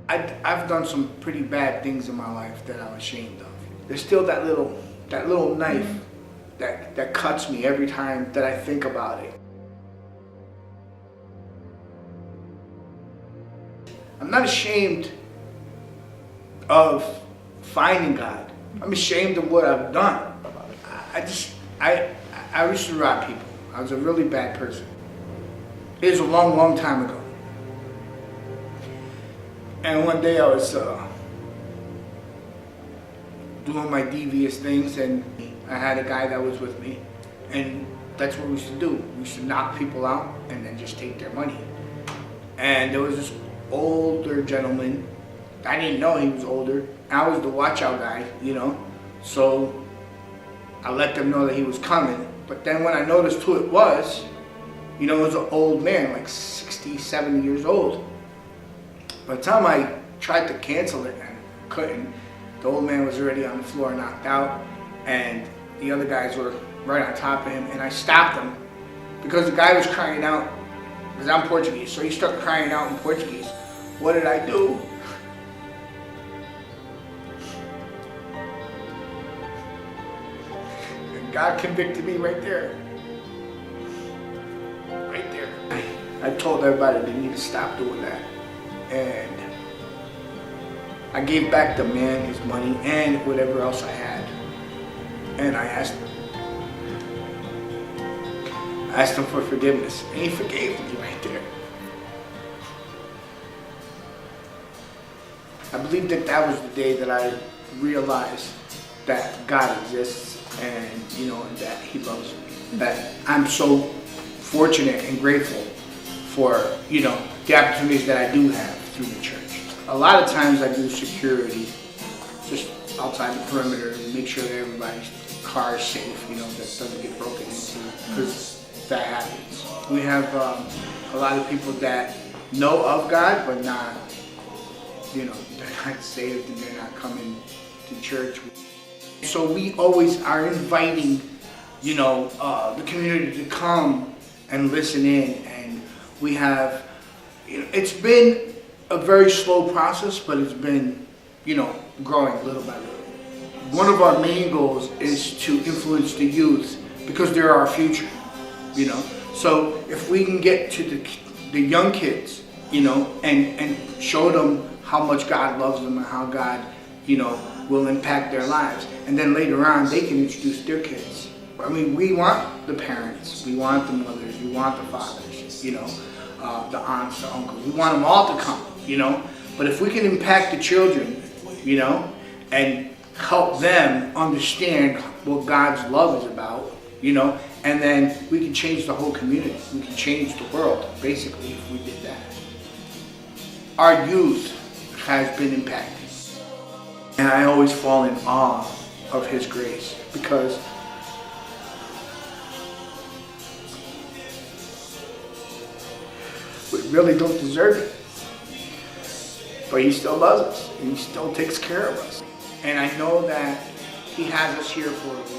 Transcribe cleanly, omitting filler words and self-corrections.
I've done some pretty bad things in my life that I'm ashamed of. There's still that little knife that cuts me every time that I think about it. I'm not ashamed of finding God. I'm ashamed of what I've done. I used to rob people. I was a really bad person. It was a long, long time ago. And one day I was doing my devious things, and I had a guy that was with me, and that's what we used to do. We used to knock people out and then just take their money. And there was this older gentleman. I didn't know he was older. I was the watch out guy, you know. So I let them know that he was coming. But then when I noticed who it was, you know, it was an old man, like 60, 70 years old. By the time I tried to cancel it and couldn't, the old man was already on the floor knocked out, and the other guys were right on top of him, and I stopped him because the guy was crying out, because I'm Portuguese, so he started crying out in Portuguese. What did I do? And God convicted me right there. Right there. I told everybody they need to stop doing that. And I gave back the man his money and whatever else I had. And I asked him for forgiveness. And he forgave me right there. I believe that was the day that I realized that God exists, and you know, and that He loves me. That I'm so fortunate and grateful for, you know, the opportunities that I do have through the church. A lot of times I do security just outside the perimeter and make sure that everybody's car is safe, you know, that doesn't get broken into, because that happens. We have a lot of people that know of God but not, you know, they're not saved and they're not coming to church. So we always are inviting, you know, the community to come and listen in, and we have, you know, it's been a very slow process, but it's been, you know, growing little by little. One of our main goals is to influence the youth, because they're our future, you know. So if we can get to the young kids, you know, and show them how much God loves them and how God, you know, will impact their lives, and then later on they can introduce their kids. I mean, we want the parents, we want the mothers, we want the fathers, you know, the aunts, the uncles. We want them all to come, you know. But if we can impact the children, you know, and help them understand what God's love is about, you know, and then we can change the whole community. We can change the world, basically, if we did that. Our youth has been impacted. And I always fall in awe of His grace, because we really don't deserve it. But He still loves us, and He still takes care of us. And I know that He has us here for a reason.